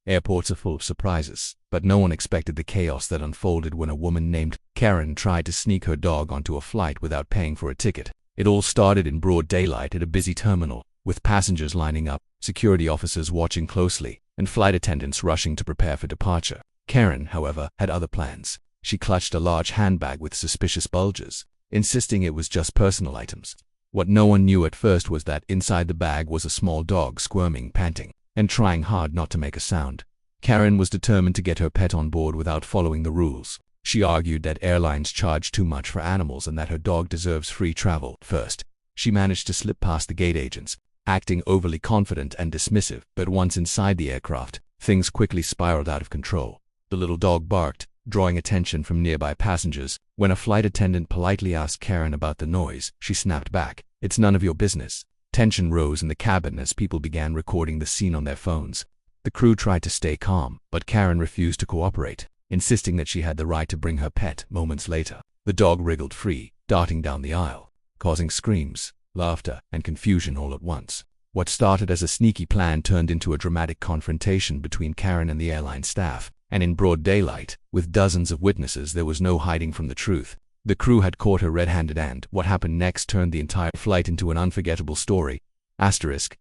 Airports are full of surprises, but no one expected the chaos that unfolded when a woman named Karen tried to sneak her dog onto a flight without paying for a ticket. It all started in broad daylight at a busy terminal, with passengers lining up, security officers watching closely, and flight attendants rushing to prepare for departure. Karen, however, had other plans. She clutched a large handbag with suspicious bulges, insisting it was just personal items. What no one knew at first was that inside the bag was a small dog squirming, panting, and trying hard not to make a sound. Karen was determined to get her pet on board without following the rules. She argued that airlines charge too much for animals and that her dog deserves free travel. First, she managed to slip past the gate agents, acting overly confident and dismissive, but once inside the aircraft, things quickly spiraled out of control. The little dog barked, drawing attention from nearby passengers. When a flight attendant politely asked Karen about the noise, she snapped back, "It's none of your business." Tension rose in the cabin as people began recording the scene on their phones. The crew tried to stay calm, but Karen refused to cooperate, insisting that she had the right to bring her pet. Moments later, the dog wriggled free, darting down the aisle, causing screams, laughter, and confusion all at once. What started as a sneaky plan turned into a dramatic confrontation between Karen and the airline staff, and in broad daylight, with dozens of witnesses, there was no hiding from the truth. The crew had caught her red-handed, and what happened next turned the entire flight into an unforgettable story.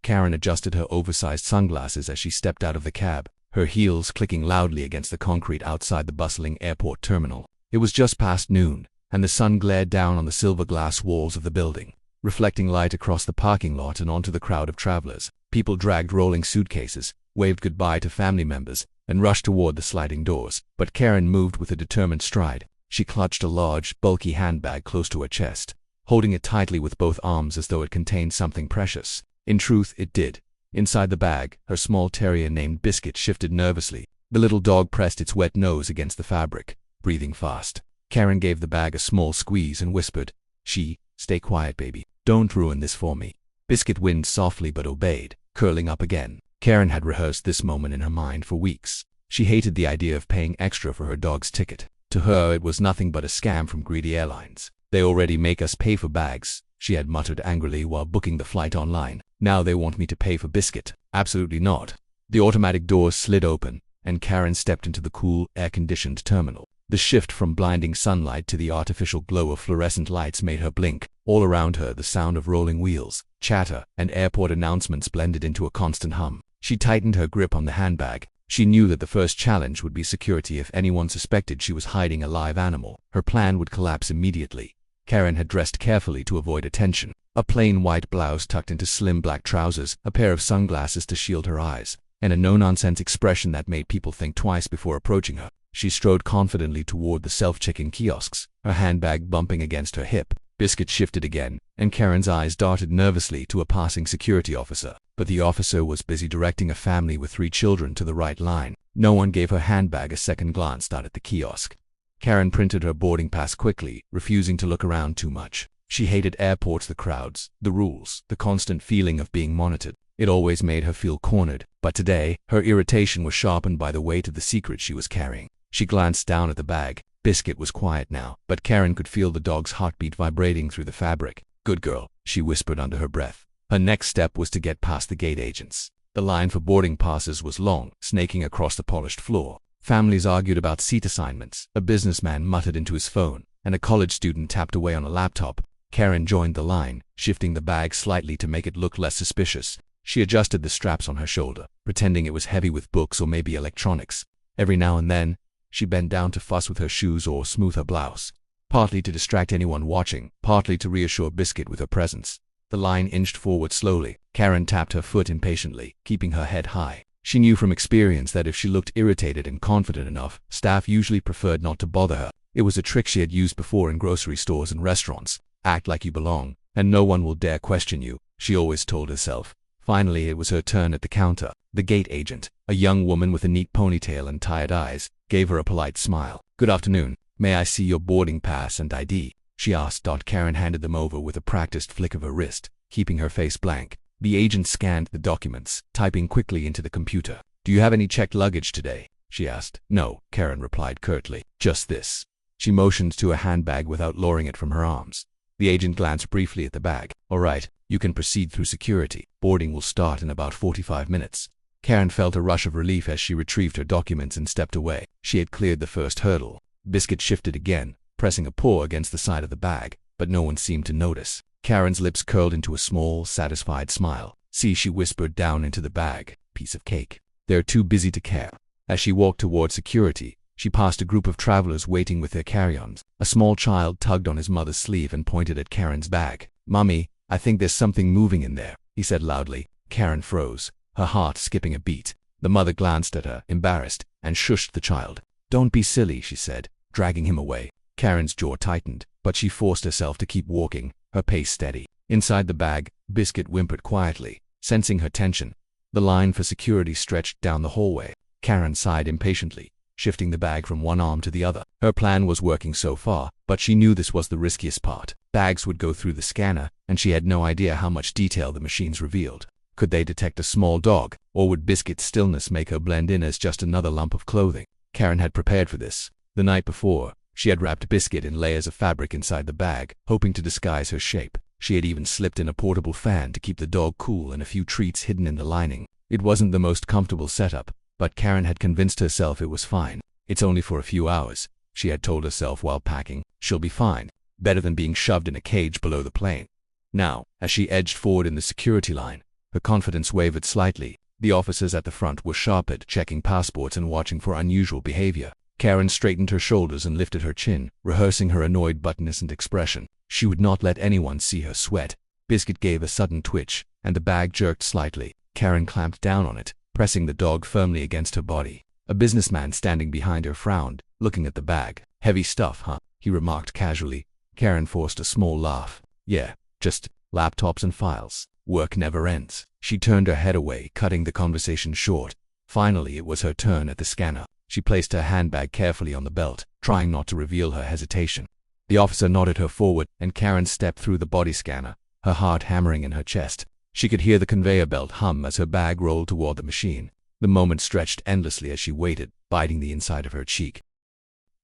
Karen adjusted her oversized sunglasses as she stepped out of the cab, her heels clicking loudly against the concrete outside the bustling airport terminal. It was just past noon, and the sun glared down on the silver glass walls of the building, reflecting light across the parking lot and onto the crowd of travelers. People dragged rolling suitcases, waved goodbye to family members, and rushed toward the sliding doors. But Karen moved with a determined stride. She clutched a large, bulky handbag close to her chest, holding it tightly with both arms as though it contained something precious. In truth, it did. Inside the bag, her small terrier named Biscuit shifted nervously. The little dog pressed its wet nose against the fabric, breathing fast. Karen gave the bag a small squeeze and whispered, "Stay quiet, baby. Don't ruin this for me." Biscuit whined softly but obeyed, curling up again. Karen had rehearsed this moment in her mind for weeks. She hated the idea of paying extra for her dog's ticket. To her, it was nothing but a scam from greedy airlines. "They already make us pay for bags," she had muttered angrily while booking the flight online. "Now they want me to pay for Biscuit. Absolutely not." The automatic doors slid open, and Karen stepped into the cool, air-conditioned terminal. The shift from blinding sunlight to the artificial glow of fluorescent lights made her blink. All around her, the sound of rolling wheels, chatter, and airport announcements blended into a constant hum. She tightened her grip on the handbag. She knew that the first challenge would be security. If anyone suspected she was hiding a live animal, her plan would collapse immediately. Karen had dressed carefully to avoid attention. A plain white blouse tucked into slim black trousers, a pair of sunglasses to shield her eyes, and a no-nonsense expression that made people think twice before approaching her. She strode confidently toward the self-checking kiosks, her handbag bumping against her hip. Biscuit shifted again, and Karen's eyes darted nervously to a passing security officer. But the officer was busy directing a family with 3 children to the right line. No one gave her handbag a second glance down at the kiosk. Karen printed her boarding pass quickly, refusing to look around too much. She hated airports, the crowds, the rules, the constant feeling of being monitored. It always made her feel cornered. But today, her irritation was sharpened by the weight of the secret she was carrying. She glanced down at the bag. Biscuit was quiet now, but Karen could feel the dog's heartbeat vibrating through the fabric. "Good girl," she whispered under her breath. Her next step was to get past the gate agents. The line for boarding passes was long, snaking across the polished floor. Families argued about seat assignments. A businessman muttered into his phone, and a college student tapped away on a laptop. Karen joined the line, shifting the bag slightly to make it look less suspicious. She adjusted the straps on her shoulder, pretending it was heavy with books or maybe electronics. Every now and then, she bent down to fuss with her shoes or smooth her blouse, partly to distract anyone watching, partly to reassure Biscuit with her presence. The line inched forward slowly. Karen tapped her foot impatiently, keeping her head high. She knew from experience that if she looked irritated and confident enough, staff usually preferred not to bother her. It was a trick she had used before in grocery stores and restaurants. "Act like you belong, and no one will dare question you," she always told herself. Finally, it was her turn at the counter. The gate agent, a young woman with a neat ponytail and tired eyes, gave her a polite smile. "Good afternoon. May I see your boarding pass and ID?" she asked. Karen handed them over with a practiced flick of her wrist, keeping her face blank. The agent scanned the documents, typing quickly into the computer. "Do you have any checked luggage today?" she asked. "No," Karen replied curtly. "Just this." She motioned to a handbag without lowering it from her arms. The agent glanced briefly at the bag. "All right, you can proceed through security. Boarding will start in about 45 minutes. Karen felt a rush of relief as she retrieved her documents and stepped away. She had cleared the first hurdle. Biscuit shifted again, pressing a paw against the side of the bag, but no one seemed to notice. Karen's lips curled into a small, satisfied smile. "See," she whispered down into the bag. "Piece of cake. They're too busy to care." As she walked toward security, she passed a group of travelers waiting with their carry-ons. A small child tugged on his mother's sleeve and pointed at Karen's bag. "Mommy, I think there's something moving in there," he said loudly. Karen froze, her heart skipping a beat. The mother glanced at her, embarrassed, and shushed the child. "Don't be silly," she said, dragging him away. Karen's jaw tightened, but she forced herself to keep walking, her pace steady. Inside the bag, Biscuit whimpered quietly, sensing her tension. The line for security stretched down the hallway. Karen sighed impatiently, shifting the bag from one arm to the other. Her plan was working so far, but she knew this was the riskiest part. Bags would go through the scanner, and she had no idea how much detail the machines revealed. Could they detect a small dog, or would Biscuit's stillness make her blend in as just another lump of clothing? Karen had prepared for this. The night before, she had wrapped Biscuit in layers of fabric inside the bag, hoping to disguise her shape. She had even slipped in a portable fan to keep the dog cool and a few treats hidden in the lining. It wasn't the most comfortable setup, but Karen had convinced herself it was fine. "It's only for a few hours," she had told herself while packing. "She'll be fine. Better than being shoved in a cage below the plane." Now, as she edged forward in the security line, her confidence wavered slightly. The officers at the front were sharp-eyed, checking passports and watching for unusual behavior. Karen straightened her shoulders and lifted her chin, rehearsing her annoyed but innocent expression. She would not let anyone see her sweat. Biscuit gave a sudden twitch, and the bag jerked slightly. Karen clamped down on it, pressing the dog firmly against her body. A businessman standing behind her frowned, looking at the bag. "Heavy stuff, huh?" he remarked casually. Karen forced a small laugh. "Yeah, just laptops and files. Work never ends." She turned her head away, cutting the conversation short. Finally, it was her turn at the scanner. She placed her handbag carefully on the belt, trying not to reveal her hesitation. The officer nodded her forward, and Karen stepped through the body scanner, her heart hammering in her chest. She could hear the conveyor belt hum as her bag rolled toward the machine. The moment stretched endlessly as she waited, biting the inside of her cheek.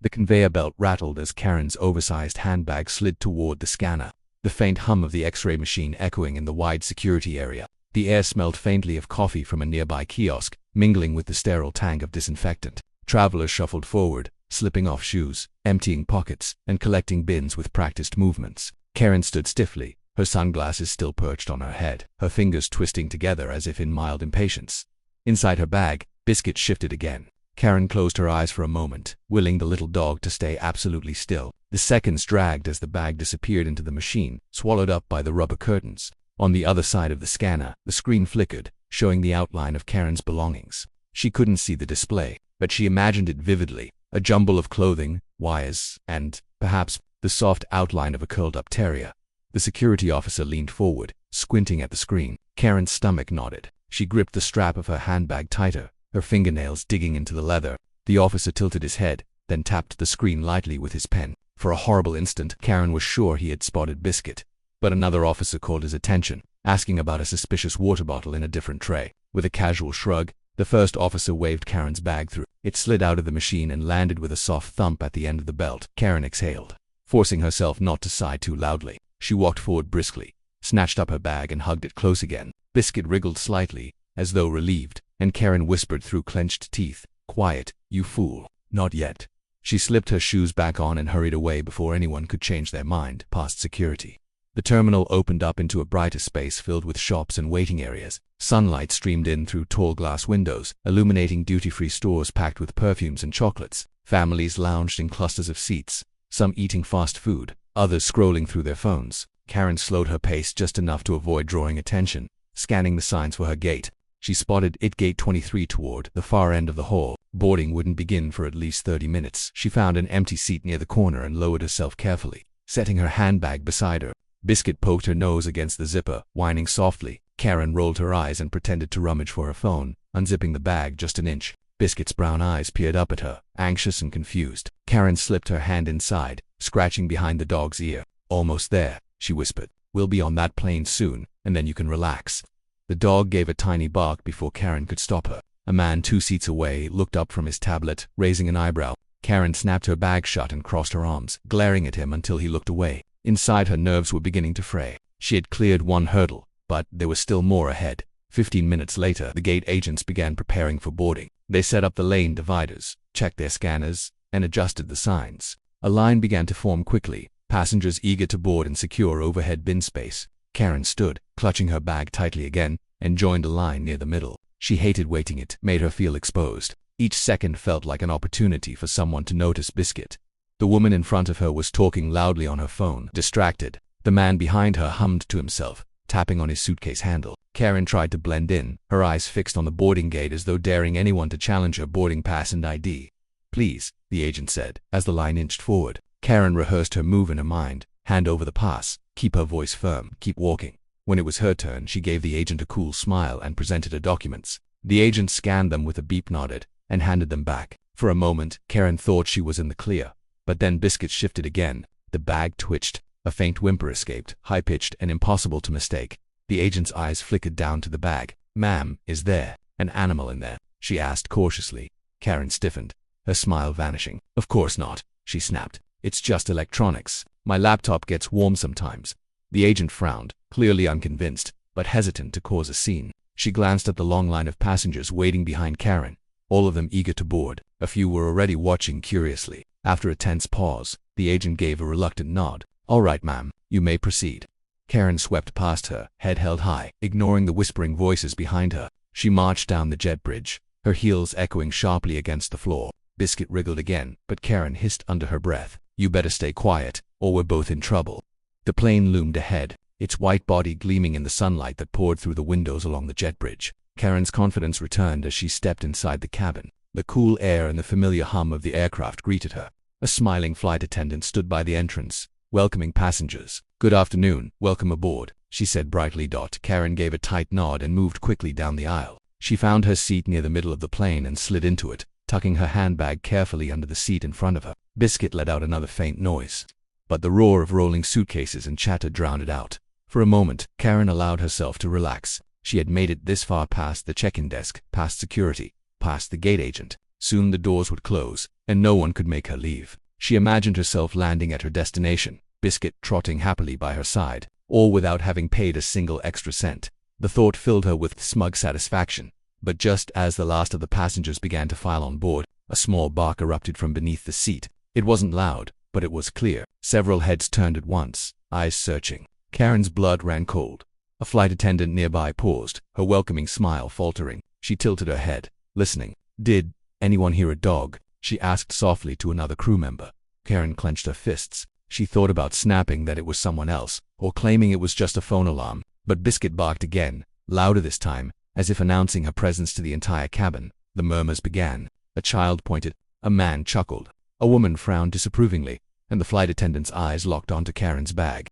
The conveyor belt rattled as Karen's oversized handbag slid toward the scanner, the faint hum of the X-ray machine echoing in the wide security area. The air smelled faintly of coffee from a nearby kiosk, mingling with the sterile tank of disinfectant. Travelers shuffled forward, slipping off shoes, emptying pockets, and collecting bins with practiced movements. Karen stood stiffly, her sunglasses still perched on her head, her fingers twisting together as if in mild impatience. Inside her bag, Biscuit shifted again. Karen closed her eyes for a moment, willing the little dog to stay absolutely still. The seconds dragged as the bag disappeared into the machine, swallowed up by the rubber curtains. On the other side of the scanner, the screen flickered, showing the outline of Karen's belongings. She couldn't see the display, but she imagined it vividly, a jumble of clothing, wires, and, perhaps, the soft outline of a curled-up terrier. The security officer leaned forward, squinting at the screen. Karen's stomach knotted. She gripped the strap of her handbag tighter, her fingernails digging into the leather. The officer tilted his head, then tapped the screen lightly with his pen. For a horrible instant, Karen was sure he had spotted Biscuit. But another officer called his attention, asking about a suspicious water bottle in a different tray. With a casual shrug, the first officer waved Karen's bag through. It slid out of the machine and landed with a soft thump at the end of the belt. Karen exhaled, forcing herself not to sigh too loudly. She walked forward briskly, snatched up her bag and hugged it close again. Biscuit wriggled slightly, as though relieved, and Karen whispered through clenched teeth, "Quiet, you fool." "Not yet." She slipped her shoes back on and hurried away before anyone could change their mind, past security. The terminal opened up into a brighter space filled with shops and waiting areas. Sunlight streamed in through tall glass windows, illuminating duty-free stores packed with perfumes and chocolates. Families lounged in clusters of seats, some eating fast food, others scrolling through their phones. Karen slowed her pace just enough to avoid drawing attention, scanning the signs for her gate. She spotted it Gate 23 toward the far end of the hall. Boarding wouldn't begin for at least 30 minutes. She found an empty seat near the corner and lowered herself carefully, setting her handbag beside her. Biscuit poked her nose against the zipper, whining softly. Karen rolled her eyes and pretended to rummage for her phone, unzipping the bag just an inch. Biscuit's brown eyes peered up at her, anxious and confused. Karen slipped her hand inside, scratching behind the dog's ear. "Almost there," she whispered. "We'll be on that plane soon, and then you can relax." The dog gave a tiny bark before Karen could stop her. A man 2 seats away looked up from his tablet, raising an eyebrow. Karen snapped her bag shut and crossed her arms, glaring at him until he looked away. Inside, her nerves were beginning to fray. She had cleared one hurdle, but there was still more ahead. 15 minutes later, the gate agents began preparing for boarding. They set up the lane dividers, checked their scanners, and adjusted the signs. A line began to form quickly, passengers eager to board and secure overhead bin space. Karen stood, clutching her bag tightly again, and joined a line near the middle. She hated waiting. It made her feel exposed. Each second felt like an opportunity for someone to notice Biscuit. The woman in front of her was talking loudly on her phone, distracted. The man behind her hummed to himself, tapping on his suitcase handle. Karen tried to blend in, her eyes fixed on the boarding gate as though daring anyone to challenge her boarding pass and ID. "Please," the agent said, as the line inched forward. Karen rehearsed her move in her mind. Hand over the pass, keep her voice firm, keep walking. When it was her turn, she gave the agent a cool smile and presented her documents. The agent scanned them with a beep, nodded, and handed them back. For a moment, Karen thought she was in the clear. But then Biscuit shifted again. The bag twitched. A faint whimper escaped, high-pitched and impossible to mistake. The agent's eyes flickered down to the bag. "Ma'am, is there an animal in there?" she asked cautiously. Karen stiffened, her smile vanishing. "Of course not," she snapped. "It's just electronics. My laptop gets warm sometimes." The agent frowned, clearly unconvinced, but hesitant to cause a scene. She glanced at the long line of passengers waiting behind Karen, all of them eager to board. A few were already watching curiously. After a tense pause, the agent gave a reluctant nod. "All right, ma'am, you may proceed." Karen swept past her, head held high, ignoring the whispering voices behind her. She marched down the jet bridge, her heels echoing sharply against the floor. Biscuit wriggled again, but Karen hissed under her breath, "You better stay quiet, or we're both in trouble." The plane loomed ahead, its white body gleaming in the sunlight that poured through the windows along the jet bridge. Karen's confidence returned as she stepped inside the cabin. The cool air and the familiar hum of the aircraft greeted her. A smiling flight attendant stood by the entrance, welcoming passengers. "Good afternoon, welcome aboard," she said brightly. Karen gave a tight nod and moved quickly down the aisle. She found her seat near the middle of the plane and slid into it, tucking her handbag carefully under the seat in front of her. Biscuit let out another faint noise, but the roar of rolling suitcases and chatter drowned it out. For a moment, Karen allowed herself to relax. She had made it this far past the check-in desk, past security, past the gate agent. Soon the doors would close, and no one could make her leave. She imagined herself landing at her destination, Biscuit trotting happily by her side, all without having paid a single extra cent. The thought filled her with smug satisfaction. But just as the last of the passengers began to file on board, a small bark erupted from beneath the seat. It wasn't loud, but it was clear. Several heads turned at once, eyes searching. Karen's blood ran cold. A flight attendant nearby paused, her welcoming smile faltering. She tilted her head, listening. "Did anyone hear a dog?" she asked softly to another crew member. Karen clenched her fists. She thought about snapping that it was someone else, or claiming it was just a phone alarm. But Biscuit barked again, louder this time, as if announcing her presence to the entire cabin. The murmurs began. A child pointed. A man chuckled. A woman frowned disapprovingly, and the flight attendant's eyes locked onto Karen's bag.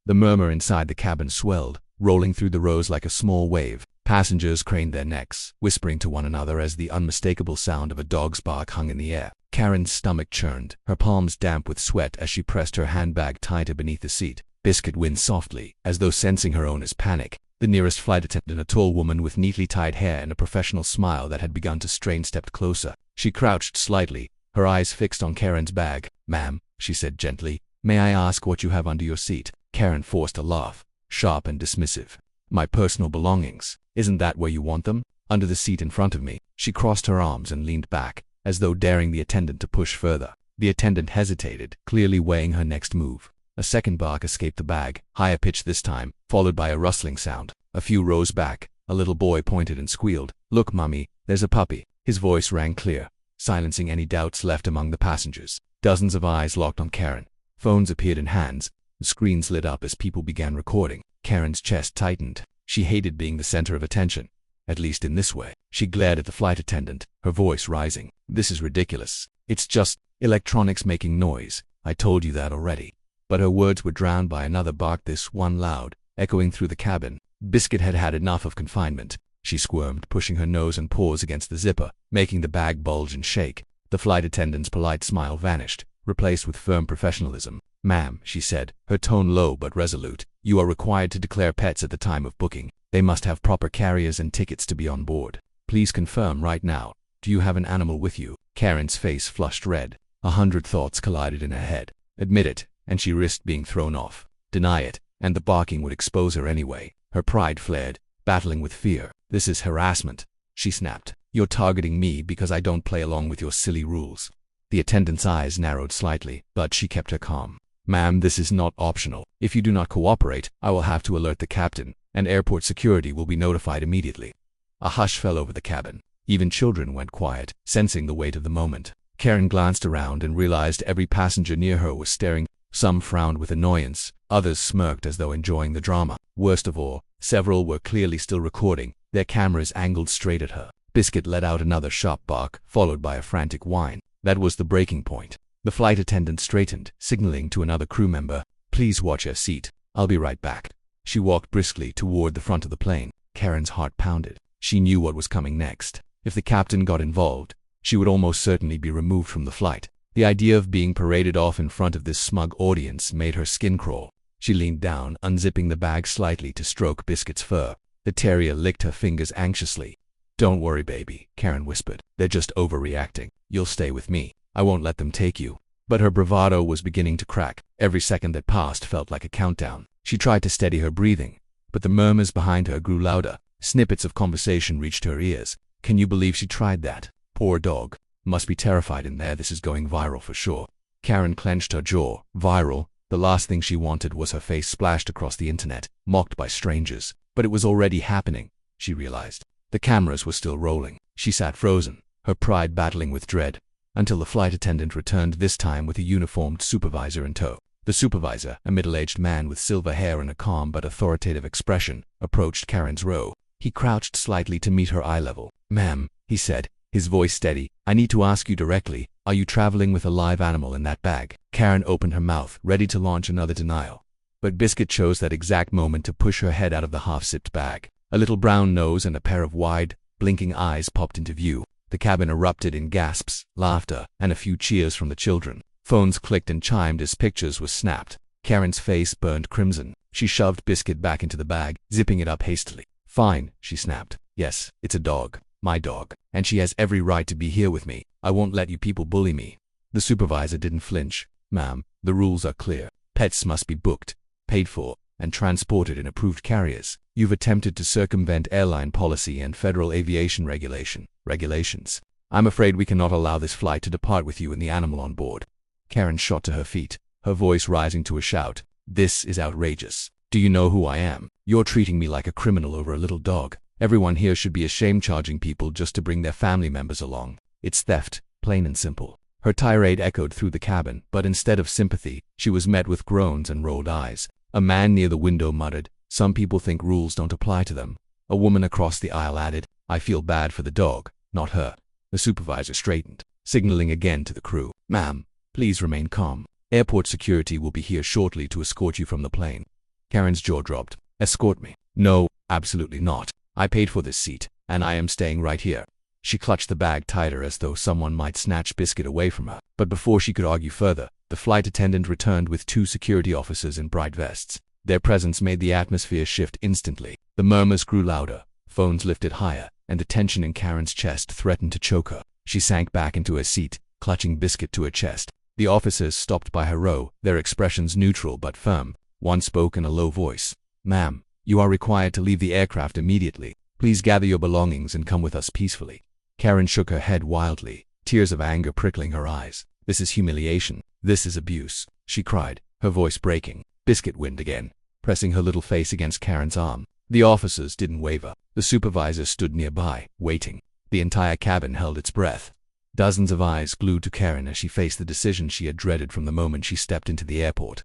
The murmur inside the cabin swelled, rolling through the rows like a small wave. Passengers craned their necks, whispering to one another as the unmistakable sound of a dog's bark hung in the air. Karen's stomach churned, her palms damp with sweat as she pressed her handbag tighter beneath the seat. Biscuit whined softly, as though sensing her owner's panic. The nearest flight attendant, a tall woman with neatly tied hair and a professional smile that had begun to strain, stepped closer. She crouched slightly, her eyes fixed on Karen's bag. "Ma'am," she said gently, "may I ask what you have under your seat?" Karen forced a laugh, sharp and dismissive. "My personal belongings. Isn't that where you want them?" "Under the seat in front of me." She crossed her arms and leaned back, as though daring the attendant to push further. The attendant hesitated, clearly weighing her next move. A second bark escaped the bag, higher pitched this time, followed by a rustling sound. A few rows back, a little boy pointed and squealed. "Look, Mummy, there's a puppy." His voice rang clear, silencing any doubts left among the passengers. Dozens of eyes locked on Karen. Phones appeared in hands. The screens lit up as people began recording. Karen's chest tightened. She hated being the center of attention, at least in this way. She glared at the flight attendant, her voice rising. "This is ridiculous. It's just electronics making noise. I told you that already." But her words were drowned by another bark, this one loud, echoing through the cabin. Biscuit had had enough of confinement. She squirmed, pushing her nose and paws against the zipper, making the bag bulge and shake. The flight attendant's polite smile vanished, replaced with firm professionalism. "Ma'am," she said, her tone low but resolute, "you are required to declare pets at the time of booking. They must have proper carriers and tickets to be on board. Please confirm right now. Do you have an animal with you?" Karen's face flushed red. 100 thoughts collided in her head. Admit it, and she risked being thrown off. Deny it, and the barking would expose her anyway. Her pride flared. battling with fear. "This is harassment," she snapped. "You're targeting me because I don't play along with your silly rules." The attendant's eyes narrowed slightly, but she kept her calm. "Ma'am, this is not optional. If you do not cooperate, I will have to alert the captain, and airport security will be notified immediately." A hush fell over the cabin. Even children went quiet, sensing the weight of the moment. Karen glanced around and realized every passenger near her was staring. Some frowned with annoyance, others smirked as though enjoying the drama. Worst of all, several were clearly still recording, their cameras angled straight at her. Biscuit let out another sharp bark, followed by a frantic whine. That was the breaking point. The flight attendant straightened, signaling to another crew member, "Please watch your seat. I'll be right back." She walked briskly toward the front of the plane. Karen's heart pounded. She knew what was coming next. If the captain got involved, she would almost certainly be removed from the flight. The idea of being paraded off in front of this smug audience made her skin crawl. She leaned down, unzipping the bag slightly to stroke Biscuit's fur. The terrier licked her fingers anxiously. "Don't worry, baby," Karen whispered. "They're just overreacting. You'll stay with me. I won't let them take you." But her bravado was beginning to crack. Every second that passed felt like a countdown. She tried to steady her breathing, but the murmurs behind her grew louder. Snippets of conversation reached her ears. "Can you believe she tried that? Poor dog. Must be terrified in there. This is going viral for sure." Karen clenched her jaw. Viral? The last thing she wanted was her face splashed across the internet, mocked by strangers. But it was already happening, she realized. The cameras were still rolling. She sat frozen, her pride battling with dread, until the flight attendant returned, this time with a uniformed supervisor in tow. The supervisor, a middle-aged man with silver hair and a calm but authoritative expression, approached Karen's row. He crouched slightly to meet her eye level. "Ma'am," he said, his voice steady, "I need to ask you directly, are you traveling with a live animal in that bag?" Karen opened her mouth, ready to launch another denial. But Biscuit chose that exact moment to push her head out of the half-sipped bag. A little brown nose and a pair of wide, blinking eyes popped into view. The cabin erupted in gasps, laughter, and a few cheers from the children. Phones clicked and chimed as pictures were snapped. Karen's face burned crimson. She shoved Biscuit back into the bag, zipping it up hastily. "Fine," she snapped. "Yes, it's a dog. My dog. And she has every right to be here with me. I won't let you people bully me." The supervisor didn't flinch. "Ma'am, the rules are clear. Pets must be booked, paid for, and transported in approved carriers. You've attempted to circumvent airline policy and federal aviation regulations. I'm afraid we cannot allow this flight to depart with you and the animal on board." Karen shot to her feet, her voice rising to a shout. "This is outrageous. Do you know who I am? You're treating me like a criminal over a little dog. Everyone here should be ashamed charging people just to bring their family members along. It's theft, plain and simple." Her tirade echoed through the cabin, but instead of sympathy, she was met with groans and rolled eyes. A man near the window muttered, "Some people think rules don't apply to them." A woman across the aisle added, "I feel bad for the dog, not her." The supervisor straightened, signaling again to the crew. "Ma'am, please remain calm. Airport security will be here shortly to escort you from the plane." Karen's jaw dropped. "Escort me? No, absolutely not. I paid for this seat, and I am staying right here." She clutched the bag tighter as though someone might snatch Biscuit away from her. But before she could argue further, the flight attendant returned with 2 security officers in bright vests. Their presence made the atmosphere shift instantly. The murmurs grew louder, phones lifted higher, and the tension in Karen's chest threatened to choke her. She sank back into her seat, clutching Biscuit to her chest. The officers stopped by her row, their expressions neutral but firm. One spoke in a low voice. "Ma'am, you are required to leave the aircraft immediately. Please gather your belongings and come with us peacefully." Karen shook her head wildly, tears of anger prickling her eyes. "This is humiliation. This is abuse," she cried, her voice breaking. Biscuit whined again, pressing her little face against Karen's arm. The officers didn't waver. The supervisor stood nearby, waiting. The entire cabin held its breath. Dozens of eyes glued to Karen as she faced the decision she had dreaded from the moment she stepped into the airport.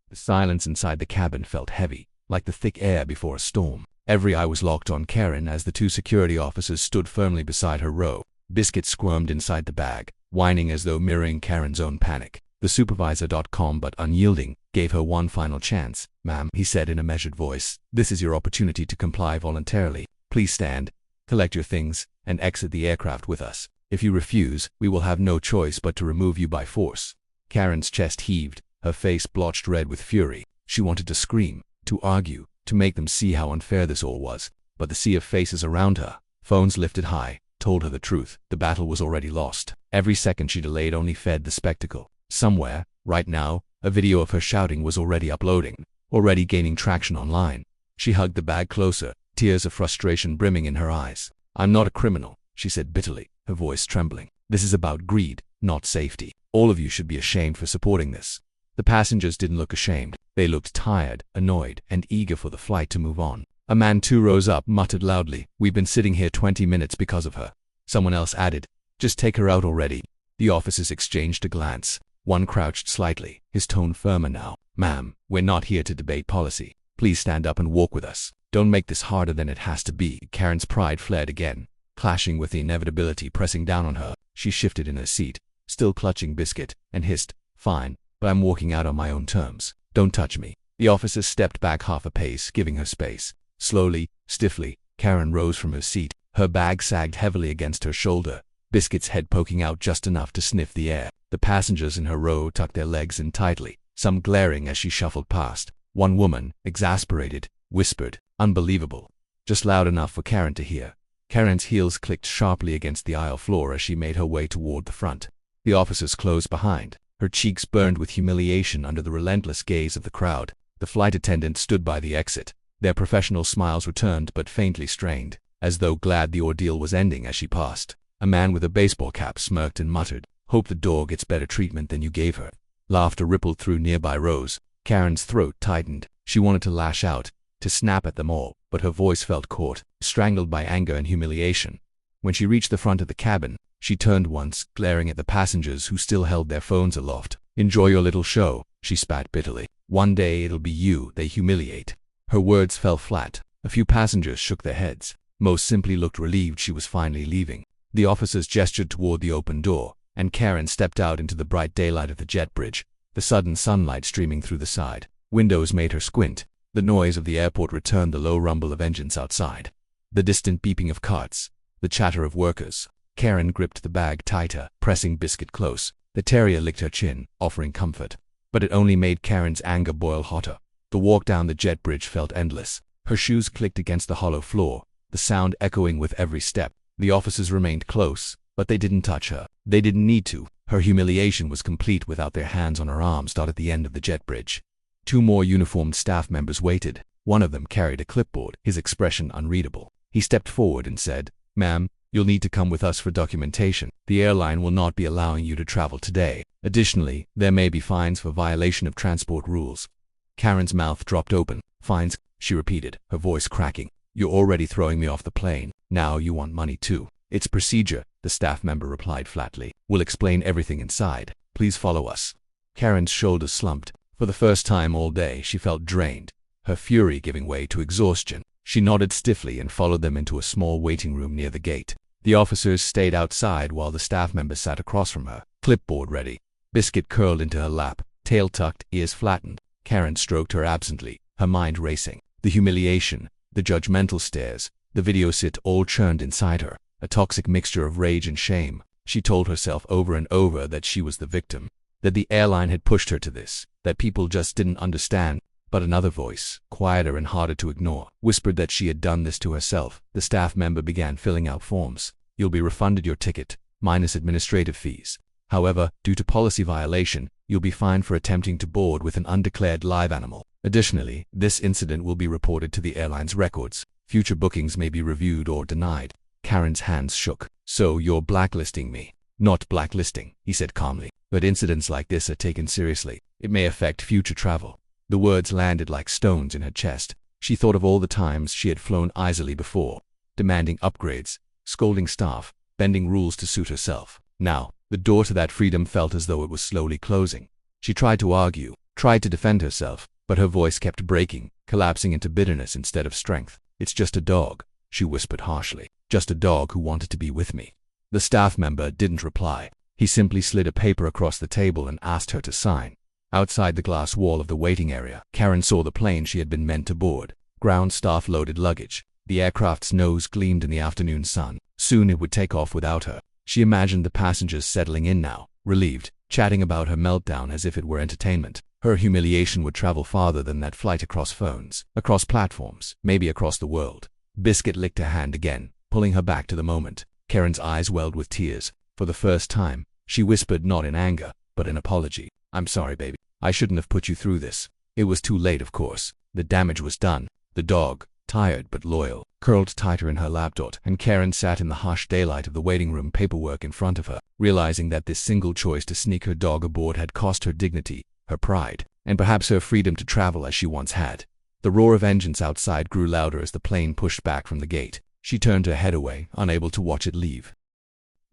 The silence inside the cabin felt heavy, like the thick air before a storm. Every eye was locked on Karen as the 2 security officers stood firmly beside her row. Biscuit squirmed inside the bag, whining as though mirroring Karen's own panic. The supervisor, calm but unyielding, gave her one final chance. "Ma'am," he said in a measured voice, "this is your opportunity to comply voluntarily. Please stand, collect your things, and exit the aircraft with us. If you refuse, we will have no choice but to remove you by force." Karen's chest heaved, her face blotched red with fury. She wanted to scream, to argue, to make them see how unfair this all was. But the sea of faces around her, phones lifted high, told her the truth. The battle was already lost. Every second she delayed only fed the spectacle. Somewhere, right now, a video of her shouting was already uploading, already gaining traction online. She hugged the bag closer, tears of frustration brimming in her eyes. "I'm not a criminal," she said bitterly, her voice trembling. "This is about greed, not safety. All of you should be ashamed for supporting this." The passengers didn't look ashamed. They looked tired, annoyed, and eager for the flight to move on. A man too rose up, muttered loudly, "We've been sitting here 20 minutes because of her." Someone else added, "Just take her out already." The officers exchanged a glance. One crouched slightly, his tone firmer now. "Ma'am, we're not here to debate policy. Please stand up and walk with us. Don't make this harder than it has to be." Karen's pride flared again, clashing with the inevitability pressing down on her. She shifted in her seat, still clutching Biscuit, and hissed, "Fine, but I'm walking out on my own terms. Don't touch me." The officer stepped back half a pace, giving her space. Slowly, stiffly, Karen rose from her seat. Her bag sagged heavily against her shoulder, Biscuit's head poking out just enough to sniff the air. The passengers in her row tucked their legs in tightly, some glaring as she shuffled past. One woman, exasperated, whispered, "Unbelievable," just loud enough for Karen to hear. Karen's heels clicked sharply against the aisle floor as she made her way toward the front. The officers closed behind. Her cheeks burned with humiliation under the relentless gaze of the crowd. The flight attendants stood by the exit. Their professional smiles returned but faintly strained, as though glad the ordeal was ending as she passed. A man with a baseball cap smirked and muttered, "Hope the dog gets better treatment than you gave her." Laughter rippled through nearby rows. Karen's throat tightened. She wanted to lash out, to snap at them all, but her voice felt caught, strangled by anger and humiliation. When she reached the front of the cabin, she turned once, glaring at the passengers who still held their phones aloft. "Enjoy your little show," she spat bitterly. "One day it'll be you they humiliate." Her words fell flat. A few passengers shook their heads. Most simply looked relieved she was finally leaving. The officers gestured toward the open door, and Karen stepped out into the bright daylight of the jet bridge, the sudden sunlight streaming through the side windows made her squint. The noise of the airport returned, the low rumble of engines outside, the distant beeping of carts, the chatter of workers. Karen gripped the bag tighter, pressing Biscuit close. The terrier licked her chin, offering comfort. But it only made Karen's anger boil hotter. The walk down the jet bridge felt endless. Her shoes clicked against the hollow floor, the sound echoing with every step. The officers remained close, but they didn't touch her. They didn't need to. Her humiliation was complete without their hands on her arms at the end of the jet bridge. Two more uniformed staff members waited. One of them carried a clipboard, his expression unreadable. He stepped forward and said, "Ma'am, you'll need to come with us for documentation. The airline will not be allowing you to travel today. Additionally, there may be fines for violation of transport rules." Karen's mouth dropped open. "Fines," she repeated, her voice cracking. "You're already throwing me off the plane. Now you want money too." "It's procedure," the staff member replied flatly. "We'll explain everything inside. Please follow us." Karen's shoulders slumped. For the first time all day, she felt drained, her fury giving way to exhaustion. She nodded stiffly and followed them into a small waiting room near the gate. The officers stayed outside while the staff member sat across from her, clipboard ready. Biscuit curled into her lap, tail tucked, ears flattened. Karen stroked her absently, her mind racing. The humiliation, the judgmental stares, the video sit all churned inside her, a toxic mixture of rage and shame. She told herself over and over that she was the victim, that the airline had pushed her to this, that people just didn't understand. But another voice, quieter and harder to ignore, whispered that she had done this to herself. The staff member began filling out forms. "You'll be refunded your ticket, minus administrative fees. However, due to policy violation, you'll be fined for attempting to board with an undeclared live animal. Additionally, this incident will be reported to the airline's records. Future bookings may be reviewed or denied." Karen's hands shook. "So you're blacklisting me?" "Not blacklisting," he said calmly, "but incidents like this are taken seriously. It may affect future travel." The words landed like stones in her chest. She thought of all the times she had flown easily before, demanding upgrades, scolding staff, bending rules to suit herself. Now, the door to that freedom felt as though it was slowly closing. She tried to argue, tried to defend herself, but her voice kept breaking, collapsing into bitterness instead of strength. "It's just a dog," she whispered harshly. "Just a dog who wanted to be with me." The staff member didn't reply. He simply slid a paper across the table and asked her to sign. Outside the glass wall of the waiting area, Karen saw the plane she had been meant to board. Ground staff loaded luggage. The aircraft's nose gleamed in the afternoon sun. Soon it would take off without her. She imagined the passengers settling in now, relieved, chatting about her meltdown as if it were entertainment. Her humiliation would travel farther than that flight across phones, across platforms, maybe across the world. Biscuit licked her hand again, pulling her back to the moment. Karen's eyes welled with tears. For the first time, she whispered not in anger, but in apology. "I'm sorry, baby. I shouldn't have put you through this." It was too late, of course. The damage was done. The dog, tired but loyal, curled tighter in her lap. And Karen sat in the harsh daylight of the waiting room, paperwork in front of her, realizing that this single choice to sneak her dog aboard had cost her dignity, her pride, and perhaps her freedom to travel as she once had. The roar of engines outside grew louder as the plane pushed back from the gate. She turned her head away, unable to watch it leave.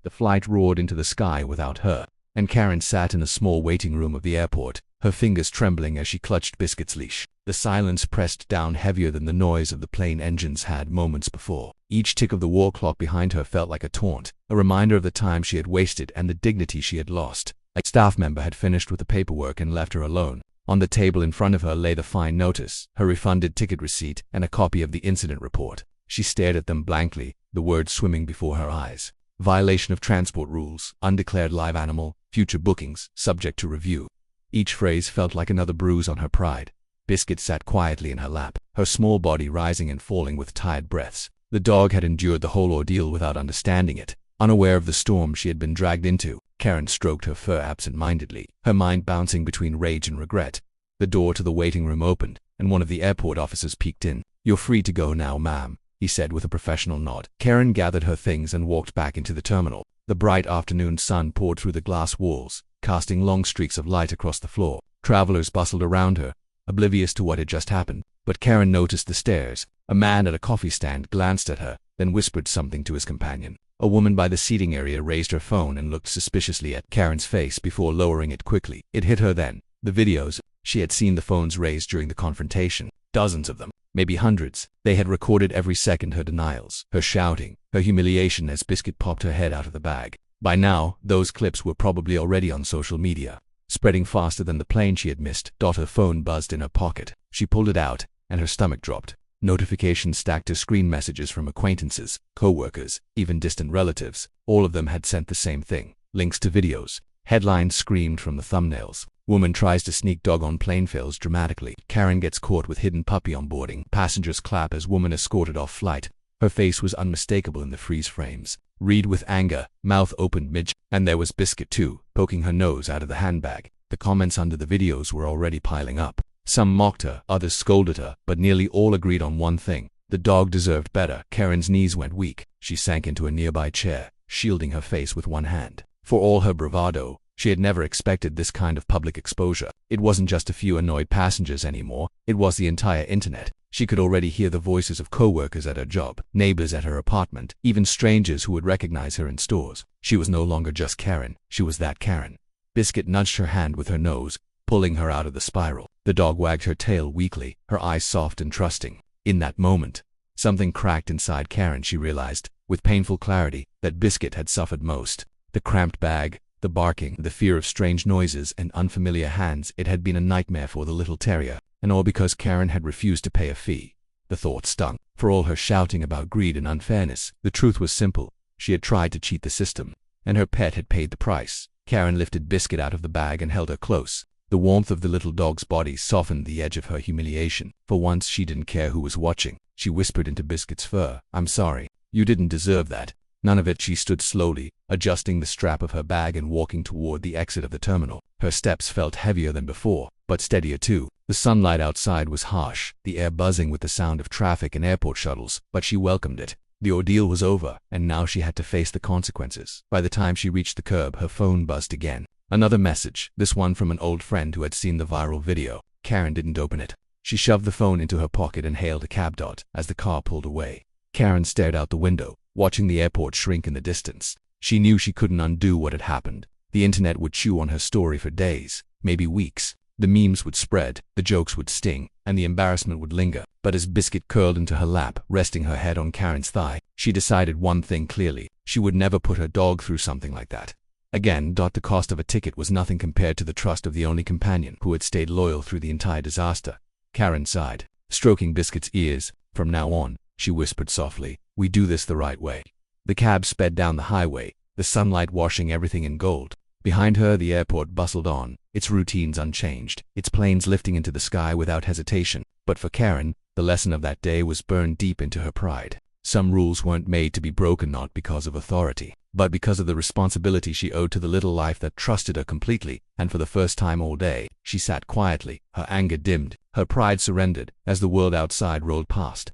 The flight roared into the sky without her, and Karen sat in the small waiting room of the airport, her fingers trembling as she clutched Biscuit's leash. The silence pressed down heavier than the noise of the plane engines had moments before. Each tick of the wall clock behind her felt like a taunt, a reminder of the time she had wasted and the dignity she had lost. A staff member had finished with the paperwork and left her alone. On the table in front of her lay the fine notice, her refunded ticket receipt, and a copy of the incident report. She stared at them blankly, the words swimming before her eyes. Violation of transport rules, undeclared live animal, future bookings, subject to review. Each phrase felt like another bruise on her pride. Biscuit sat quietly in her lap, her small body rising and falling with tired breaths. The dog had endured the whole ordeal without understanding it. Unaware of the storm she had been dragged into, Karen stroked her fur absent-mindedly, her mind bouncing between rage and regret. The door to the waiting room opened, and one of the airport officers peeked in. "You're free to go now, ma'am," he said with a professional nod. Karen gathered her things and walked back into the terminal. The bright afternoon sun poured through the glass walls, casting long streaks of light across the floor. Travelers bustled around her, oblivious to what had just happened. But Karen noticed the stares. A man at a coffee stand glanced at her, then whispered something to his companion. A woman by the seating area raised her phone and looked suspiciously at Karen's face before lowering it quickly. It hit her then. The videos. She had seen the phones raised during the confrontation. Dozens of them. Maybe hundreds. They had recorded every second her denials, her shouting, her humiliation as Biscuit popped her head out of the bag. By now, those clips were probably already on social media, spreading faster than the plane she had missed. Her phone buzzed in her pocket. She pulled it out, and her stomach dropped. Notifications stacked to screen, messages from acquaintances, co-workers, even distant relatives. All of them had sent the same thing. Links to videos. Headlines screamed from the thumbnails. Woman tries to sneak dog on plane, fails dramatically. Karen gets caught with hidden puppy onboarding. Passengers clap as woman escorted off flight. Her face was unmistakable in the freeze frames. Read with anger, mouth opened mid, and there was Biscuit too, poking her nose out of the handbag. The comments under the videos were already piling up. Some mocked her, others scolded her, but nearly all agreed on one thing. The dog deserved better. Karen's knees went weak. She sank into a nearby chair, shielding her face with one hand. For all her bravado, she had never expected this kind of public exposure. It wasn't just a few annoyed passengers anymore, it was the entire internet. She could already hear the voices of co-workers at her job, neighbors at her apartment, even strangers who would recognize her in stores. She was no longer just Karen, she was that Karen. Biscuit nudged her hand with her nose, pulling her out of the spiral. The dog wagged her tail weakly, her eyes soft and trusting. In that moment, something cracked inside Karen. She realized, with painful clarity, that Biscuit had suffered most. The cramped bag, the barking, the fear of strange noises and unfamiliar hands. It had been a nightmare for the little terrier, and all because Karen had refused to pay a fee. The thought stung. For all her shouting about greed and unfairness, the truth was simple. She had tried to cheat the system, and her pet had paid the price. Karen lifted Biscuit out of the bag and held her close. The warmth of the little dog's body softened the edge of her humiliation. For once she didn't care who was watching. She whispered into Biscuit's fur, "I'm sorry. You didn't deserve that." None of it. She stood slowly, adjusting the strap of her bag and walking toward the exit of the terminal. Her steps felt heavier than before, but steadier too. The sunlight outside was harsh, the air buzzing with the sound of traffic and airport shuttles, but she welcomed it. The ordeal was over, and now she had to face the consequences. By the time she reached the curb, her phone buzzed again. Another message, this one from an old friend who had seen the viral video. Karen didn't open it. She shoved the phone into her pocket and hailed a cab. As the car pulled away, Karen stared out the window, watching the airport shrink in the distance. She knew she couldn't undo what had happened. The internet would chew on her story for days, maybe weeks. The memes would spread, the jokes would sting, and the embarrassment would linger. But as Biscuit curled into her lap, resting her head on Karen's thigh, she decided one thing clearly. She would never put her dog through something like that again. The cost of a ticket was nothing compared to the trust of the only companion who had stayed loyal through the entire disaster. Karen sighed, stroking Biscuit's ears. "From now on," she whispered softly, "we do this the right way." The cab sped down the highway, the sunlight washing everything in gold. Behind her, the airport bustled on, its routines unchanged, its planes lifting into the sky without hesitation. But for Karen, the lesson of that day was burned deep into her pride. Some rules weren't made to be broken, not because of authority, but because of the responsibility she owed to the little life that trusted her completely. And for the first time all day, she sat quietly, her anger dimmed, her pride surrendered, as the world outside rolled past.